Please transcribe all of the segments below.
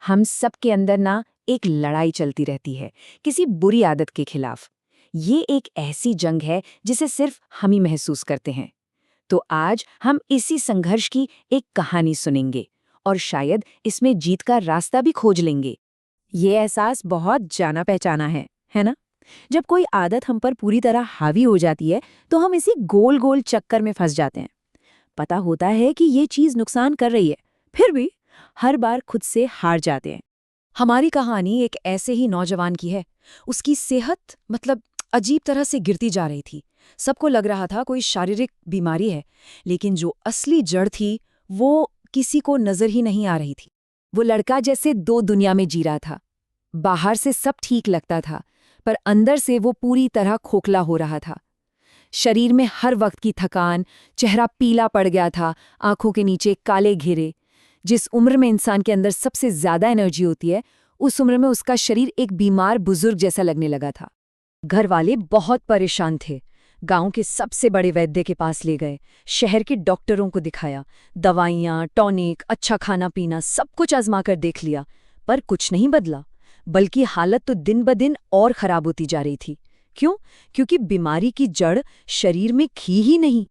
हम सब के अंदर ना एक लड़ाई चलती रहती है, किसी बुरी आदत के खिलाफ। ये एक ऐसी जंग है जिसे सिर्फ हम ही महसूस करते हैं। तो आज हम इसी संघर्ष की एक कहानी सुनेंगे और शायद इसमें जीत का रास्ता भी खोज लेंगे। ये एहसास बहुत जाना पहचाना है ना? जब कोई आदत हम पर पूरी तरह हावी हो जाती है तो हम इसी गोल गोल चक्कर में फंस जाते हैं। पता होता है कि ये चीज नुकसान कर रही है, फिर भी हर बार खुद से हार जाते हैं। हमारी कहानी एक ऐसे ही नौजवान की है। उसकी सेहत अजीब तरह से गिरती जा रही थी। सबको लग रहा था कोई शारीरिक बीमारी है, लेकिन जो असली जड़ थी वो किसी को नजर ही नहीं आ रही थी। वो लड़का जैसे दो दुनिया में जी रहा था। बाहर से सब ठीक लगता था, पर अंदर से वो पूरी तरह खोखला हो रहा था। शरीर में हर वक्त की थकान, चेहरा पीला पड़ गया था, आंखों के नीचे काले घेरे। जिस उम्र में इंसान के अंदर सबसे ज्यादा एनर्जी होती है, उस उम्र में उसका शरीर एक बीमार बुजुर्ग जैसा लगने लगा था। घर वाले बहुत परेशान थे। गांव के सबसे बड़े वैद्य के पास ले गए, शहर के डॉक्टरों को दिखाया, दवाइयाँ, टॉनिक, अच्छा खाना पीना सब कुछ आजमा कर देख लिया, पर कुछ नहीं बदला। बल्कि हालत तो दिन ब दिन और खराब होती जा रही थी। क्यों? क्योंकि बीमारी की जड़ शरीर में थी ही नहीं।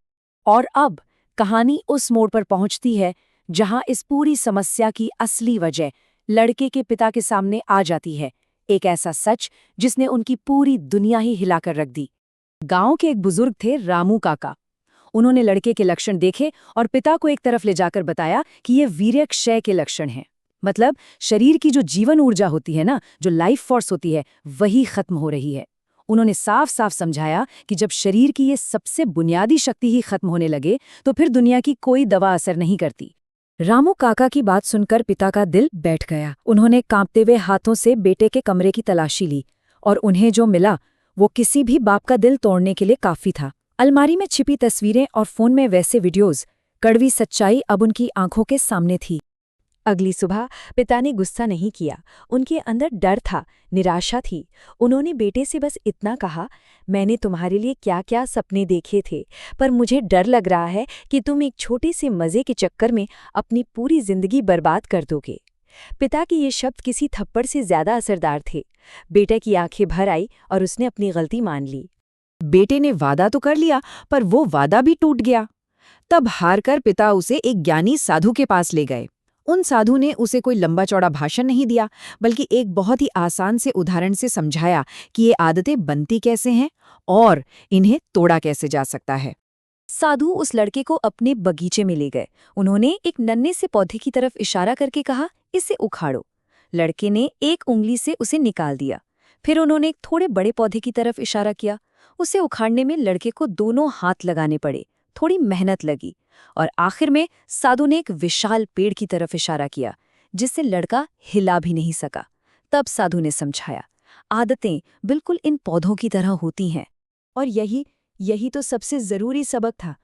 और अब कहानी उस मोड़ पर पहुंचती है जहां इस पूरी समस्या की असली वजह लड़के के पिता के सामने आ जाती है। एक ऐसा सच जिसने उनकी पूरी दुनिया ही हिलाकर रख दी। गांव के एक बुजुर्ग थे, रामू काका। उन्होंने लड़के के लक्षण देखे और पिता को एक तरफ ले जाकर बताया कि ये वीर्य क्षय के लक्षण हैं। मतलब शरीर की जो जीवन ऊर्जा होती है ना, जो लाइफ फोर्स होती है, वही खत्म हो रही है। उन्होंने साफ साफ समझाया कि जब शरीर की ये सबसे बुनियादी शक्ति ही खत्म होने लगे तो फिर दुनिया की कोई दवा असर नहीं करती। रामू काका की बात सुनकर पिता का दिल बैठ गया। उन्होंने कांपते हुए हाथों से बेटे के कमरे की तलाशी ली और उन्हें जो मिला वो किसी भी बाप का दिल तोड़ने के लिए काफी था। अलमारी में छिपी तस्वीरें और फोन में वैसे वीडियोज, कड़वी सच्चाई अब उनकी आंखों के सामने थी। अगली सुबह पिता ने गुस्सा नहीं किया। उनके अंदर डर था, निराशा थी। उन्होंने बेटे से बस इतना कहा, मैंने तुम्हारे लिए क्या क्या सपने देखे थे, पर मुझे डर लग रहा है कि तुम एक छोटे से मजे के चक्कर में अपनी पूरी जिंदगी बर्बाद कर दोगे। पिता के ये शब्द किसी थप्पड़ से ज्यादा असरदार थे। बेटे की आंखें भर आई और उसने अपनी गलती मान ली। बेटे ने वादा तो कर लिया, पर वो वादा भी टूट गया। तब हारकर पिता उसे एक ज्ञानी साधु के पास ले गए। उन साधु ने उसे कोई लंबा चौड़ा भाषण नहीं दिया, बल्कि एक बहुत ही आसान से उदाहरण से समझाया कि ये आदतें बनती कैसे हैं और इन्हें तोड़ा कैसे जा सकता है। साधु उस लड़के को अपने बगीचे में ले गए। उन्होंने एक नन्हे से पौधे की तरफ इशारा करके कहा, इसे उखाड़ो। लड़के ने एक उंगली से उसे निकाल दिया। फिर उन्होंने एक थोड़े बड़े पौधे की तरफ इशारा किया। उसे उखाड़ने में लड़के को दोनों हाथ लगाने पड़े, थोड़ी मेहनत लगी, और आखिर में साधु ने एक विशाल पेड़ की तरफ इशारा किया, जिससे लड़का हिला भी नहीं सका। तब साधु ने समझाया, आदतें बिल्कुल इन पौधों की तरह होती हैं। और यही तो सबसे जरूरी सबक था।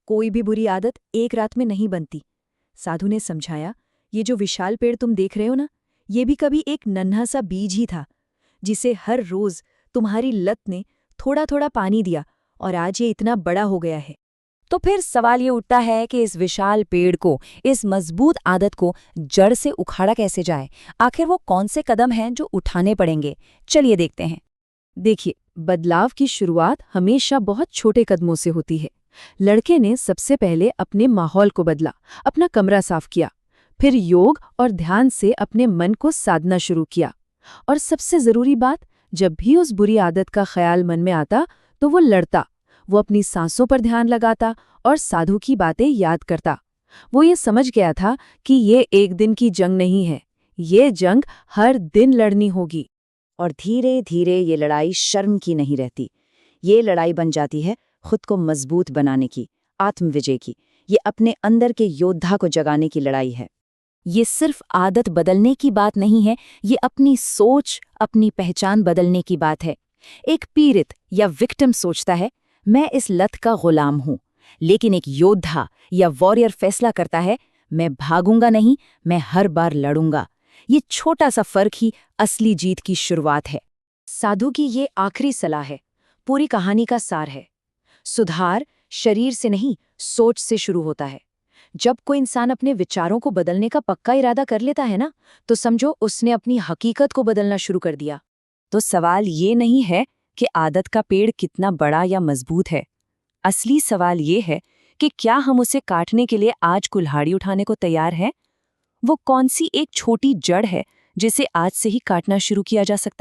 कोई भी बुरी आदत एक रात में नहीं बनती। साधु ने समझाया, ये जो विशाल पेड़ तुम देख रहे हो ना, ये भी कभी एक नन्हा सा बीज ही था, जिसे हर रोज तुम्हारी लत ने थोड़ा थोड़ा पानी दिया, और आज ये इतना बड़ा हो गया है। तो फिर सवाल ये उठता है कि इस विशाल पेड़ को, इस मजबूत आदत को जड़ से उखाड़ा कैसे जाए? आखिर वो कौन से कदम हैं जो उठाने पड़ेंगे? चलिए देखते हैं। देखिए, बदलाव की शुरुआत हमेशा बहुत छोटे कदमों से होती है। लड़के ने सबसे पहले अपने माहौल को बदला, अपना कमरा साफ किया। फिर योग और ध्यान से अपने मन को साधना शुरू किया। और सबसे जरूरी बात, जब भी उस बुरी आदत का ख्याल मन में आता तो वो लड़ता। वो अपनी सांसों पर ध्यान लगाता और साधु की बातें याद करता। वो ये समझ गया था कि ये एक दिन की जंग नहीं है, ये जंग हर दिन लड़नी होगी। और धीरे धीरे ये लड़ाई शर्म की नहीं रहती। ये लड़ाई बन जाती है खुद को मजबूत बनाने की, आत्मविजय की। ये अपने अंदर के योद्धा को जगाने की लड़ाई है। ये सिर्फ आदत बदलने की बात नहीं है, ये अपनी सोच, अपनी पहचान बदलने की बात है। एक पीड़ित या विक्टिम सोचता है, मैं इस लत का गुलाम हूं, लेकिन एक योद्धा या वॉरियर फैसला करता है, मैं भागूंगा नहीं, मैं हर बार लड़ूंगा। ये छोटा सा फर्क ही असली जीत की शुरुआत है। साधु की ये आखिरी सलाह है, पूरी कहानी का सार है। सुधार शरीर से नहीं, सोच से शुरू होता है। जब कोई इंसान अपने विचारों को बदलने का पक्का इरादा कर लेता है ना, तो समझो उसने अपनी हकीकत को बदलना शुरू कर दिया। तो सवाल ये नहीं है कि आदत का पेड़ कितना बड़ा या मजबूत है। असली सवाल ये है कि क्या हम उसे काटने के लिए आज कुल्हाड़ी उठाने को तैयार हैं? वो कौन सी एक छोटी जड़ है जिसे आज से ही काटना शुरू किया जा सकता है?